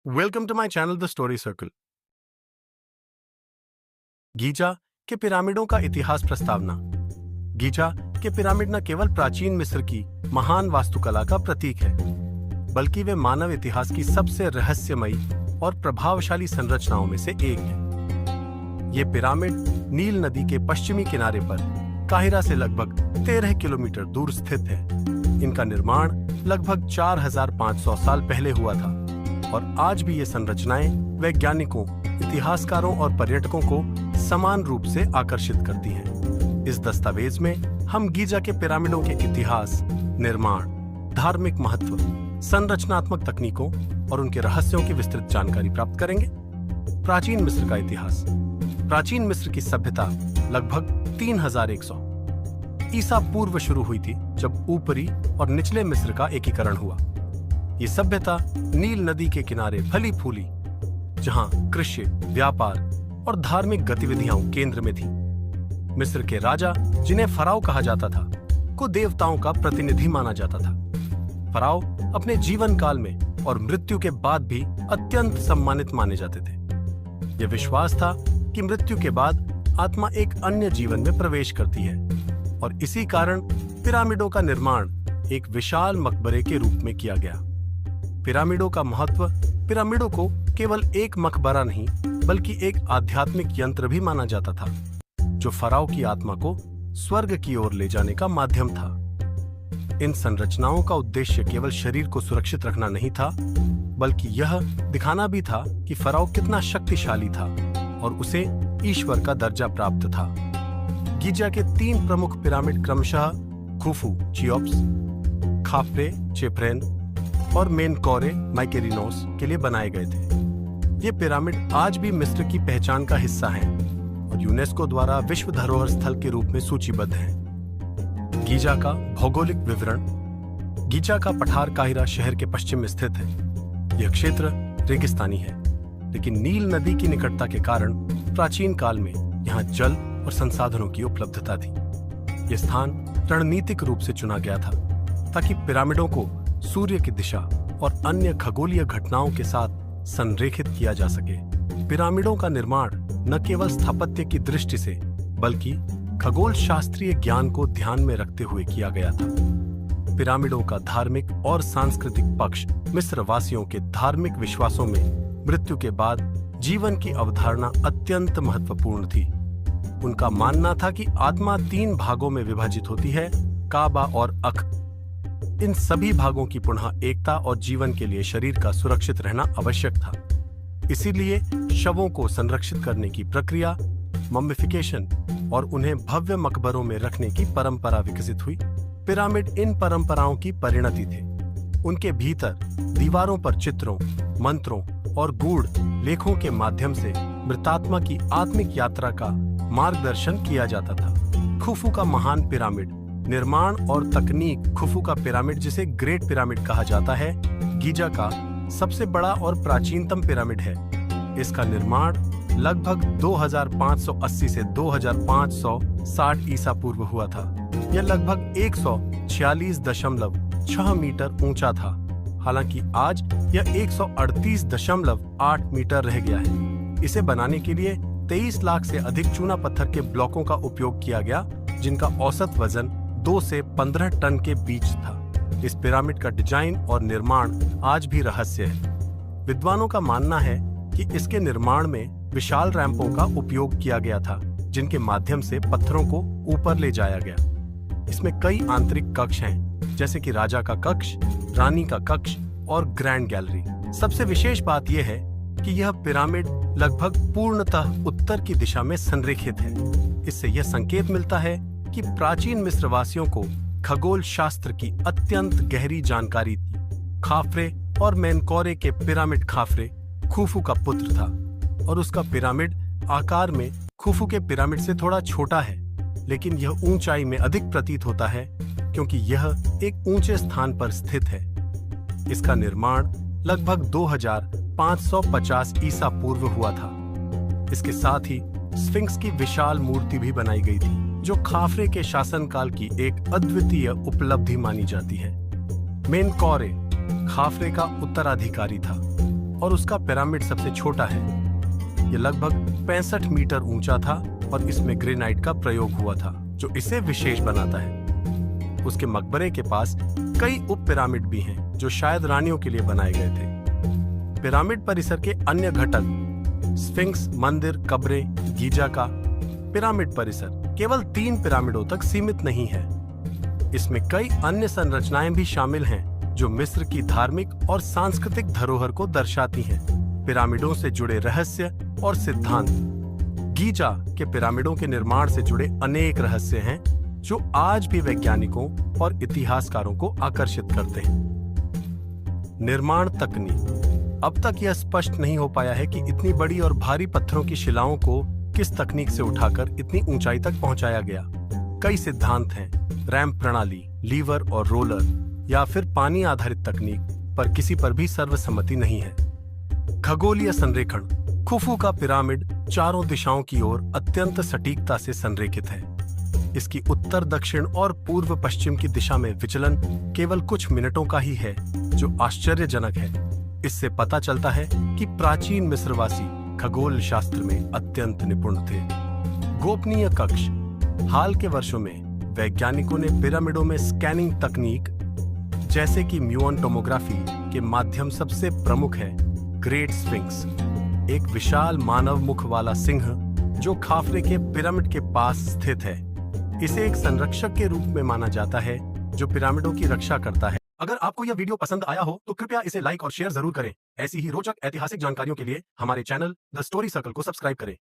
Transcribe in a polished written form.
Welcome to my channel the story circle. Giza के पिरामिडों का इतिहास प्रस्तावना। गीजा के पिरामिड न केवल प्राचीन मिस्र की महान वास्तुकला का प्रतीक है, बल्कि वे मानव इतिहास की सबसे रहस्यमयी और प्रभावशाली संरचनाओं में से एक है। ये पिरामिड नील नदी के पश्चिमी किनारे पर काहिरा से लगभग 13 किलोमीटर दूर स्थित है। इनका निर्माण लगभग 4500 साल पहले हुआ था और आज भी ये संरचनाएं वैज्ञानिकों, इतिहासकारों और पर्यटकों को समान रूप से आकर्षित करती हैं। इस दस्तावेज में हम गीजा के पिरामिडों के इतिहास, निर्माण, धार्मिक महत्व, संरचनात्मक तकनीकों और उनके रहस्यों की विस्तृत जानकारी प्राप्त करेंगे। प्राचीन मिस्र का इतिहास। प्राचीन मिस्र की सभ्यता लगभग 3100 ईसा पूर्व शुरू हुई थी, जब ऊपरी और निचले मिस्र का एकीकरण हुआ। ये सभ्यता नील नदी के किनारे फली फूली, जहां कृषि, व्यापार और धार्मिक गतिविधियां केंद्र में थी। मिस्र के राजा, जिन्हें फराओ कहा जाता था, को देवताओं का प्रतिनिधि माना जाता था। फराओ अपने जीवन काल में और मृत्यु के बाद भी अत्यंत सम्मानित माने जाते थे। यह विश्वास था कि मृत्यु के बाद आत्मा एक अन्य जीवन में प्रवेश करती है और इसी कारण पिरामिडों का निर्माण एक विशाल मकबरे के रूप में किया गया। पिरामिडों का महत्व पिरामिडों को केवल एक मकबरा नहीं, बल्कि एक आध्यात्मिक यंत्र भी माना जाता था, जो फराओ की आत्मा को स्वर्ग की ओर ले जाने का माध्यम था। इन संरचनाओं का उद्देश्य केवल शरीर को सुरक्षित रखना नहीं था, बल्कि यह दिखाना भी था कि फराओ कितना शक्तिशाली था और उसे ईश्वर का दर्जा प्राप्त था। गीजा के 3 प्रमुख पिरामिड क्रमशः खुफू चियोप्स, खाफ्रे चेफ्रेन और मेनकौरे माइकेरिनोस के लिए बनाए गए थे। ये पिरामिड आज भी मिस्र की पहचान का हिस्सा हैं और यूनेस्को द्वारा विश्व धरोहर स्थल के रूप में सूचीबद्ध हैं। गीजा का भौगोलिक विवरण। गीजा का पठार काहिरा शहर के पश्चिम में स्थित है। यह क्षेत्र रेगिस्तानी है, लेकिन नील नदी की निकटता के कारण प्राचीन काल में यहाँ जल और संसाधनों की उपलब्धता थी। यह स्थान रणनीतिक रूप से चुना गया था ताकि पिरामिडों को सूर्य की दिशा और अन्य खगोलीय घटनाओं के साथ संरेखित किया जा सके। पिरामिडों का निर्माण न केवल स्थापत्य की दृष्टि से, बल्कि खगोल शास्त्रीय ज्ञान को ध्यान में रखते हुए किया गया था। पिरामिडों का धार्मिक और सांस्कृतिक पक्ष मिस्र वासियों के धार्मिक विश्वासों में मृत्यु के बाद जीवन की अवधारणा अत्यंत महत्वपूर्ण थी। उनका मानना था कि आत्मा 3 भागों में विभाजित होती है, काबा और अख। इन सभी भागों की पुनः एकता और जीवन के लिए शरीर का सुरक्षित रहना आवश्यक था। इसीलिए शवों को संरक्षित करने की प्रक्रिया, मम्मिफिकेशन और उन्हें भव्य मकबरों में रखने की परंपरा विकसित हुई। पिरामिड इन परंपराओं की परिणति थे। उनके भीतर दीवारों पर चित्रों, मंत्रों और गूढ़ लेखों के माध्यम से मृतात्मा की आत्मिक यात्रा का मार्गदर्शन किया जाता था। खुफू का महान पिरामिड। निर्माण और तकनीक। खुफू का पिरामिड, जिसे ग्रेट पिरामिड कहा जाता है, गीजा का सबसे बड़ा और प्राचीनतम पिरामिड है। इसका निर्माण लगभग 2580 से 2560 ईसा पूर्व हुआ था। यह लगभग 146.6 मीटर ऊंचा था, हालांकि आज यह 138.8 मीटर रह गया है। इसे बनाने के लिए 23 लाख से अधिक चूना पत्थर के ब्लॉकों का उपयोग किया गया, जिनका औसत वजन 2 से 15 टन के बीच था। इस पिरामिड का डिजाइन और निर्माण आज भी रहस्य है। विद्वानों का मानना है कि इसके निर्माण में विशाल रैंपों का उपयोग किया गया था, जिनके माध्यम से पत्थरों को ऊपर ले जाया गया। इसमें कई आंतरिक कक्ष हैं, जैसे कि राजा का कक्ष, रानी का कक्ष और ग्रैंड गैलरी। सबसे विशेष बात यह है कि यह पिरामिड लगभग पूर्णतः उत्तर की दिशा में संरेखित है। इससे यह संकेत मिलता है कि प्राचीन मिस्र वासियों को खगोल शास्त्र की अत्यंत गहरी जानकारी थी। खाफ्रे और मेनकौरे के पिरामिड। खाफ्रे खुफू का पुत्र था और उसका पिरामिड आकार में खुफू के पिरामिड से थोड़ा छोटा है, लेकिन यह ऊंचाई में अधिक प्रतीत होता है क्योंकि यह एक ऊंचे स्थान पर स्थित है। इसका निर्माण लगभग 2550 ईसा पूर्व हुआ था। इसके साथ ही स्फिंक्स की विशाल मूर्ति भी बनाई गई थी, जो खाफ्रे के शासनकाल की एक अद्वितीय उपलब्धि मानी जाती है। मेनकौरे खाफ्रे का उत्तराधिकारी था और उसका पिरामिड सबसे छोटा है। यह लगभग 65 मीटर ऊंचा था और इसमें ग्रेनाइट का प्रयोग हुआ था, जो इसे विशेष बनाता है। उसके मकबरे के पास कई उप पिरामिड भी हैं, जो शायद रानियों के लिए बनाए गए थे। पिरामिड परिसर के अन्य घटक स्फिंक्स, मंदिर, कब्रें, गीजा का पिरामिड परिसर केवल 3 पिरामिडों तक सीमित नहीं है। इसमें कई अन्य संरचनाएं भी शामिल हैं, जो मिस्र की धार्मिक और सांस्कृतिक धरोहर को दर्शाती हैं। पिरामिडों से जुड़े रहस्य और सिद्धांत। गीजा के पिरामिडों के निर्माण से जुड़े अनेक रहस्य हैं, जो आज भी वैज्ञानिकों और इतिहासकारों को आकर्षित करते हैं। निर्माण तकनीक। अब तक यह स्पष्ट नहीं हो पाया है कि इतनी बड़ी और भारी पत्थरों की शिलाओं को किस तकनीक से उठाकर इतनी ऊंचाई तक पहुंचाया गया। कई सिद्धांत हैं, रैंप प्रणाली, लीवर और रोलर, या फिर पानी आधारित तकनीक, पर किसी पर भी सर्वसम्मति नहीं है। खगोलीय संरेखण। खुफू का पिरामिड चारों दिशाओं की ओर अत्यंत सटीकता से संरेखित है। इसकी उत्तर, दक्षिण और पूर्व पश्चिम की दिशा में विचलन केवल कुछ मिनटों का ही है, जो आश्चर्यजनक है। इससे पता चलता है कि प्राचीन मिस्रवासी खगोल शास्त्र में अत्यंत निपुण थे। गोपनीय कक्ष। हाल के वर्षों में वैज्ञानिकों ने पिरामिडों में स्कैनिंग तकनीक, जैसे कि म्यूऑन टोमोग्राफी के माध्यम सबसे प्रमुख है ग्रेट स्फिंक्स, एक विशाल मानव मुख वाला सिंह जो खाफरे के पिरामिड के पास स्थित है। इसे एक संरक्षक के रूप में माना जाता है, जो पिरामिडों की रक्षा करता है। अगर आपको यह वीडियो पसंद आया हो तो कृपया इसे लाइक और शेयर जरूर करें। ऐसी ही रोचक ऐतिहासिक जानकारियों के लिए हमारे चैनल द स्टोरी सर्कल को सब्सक्राइब करें।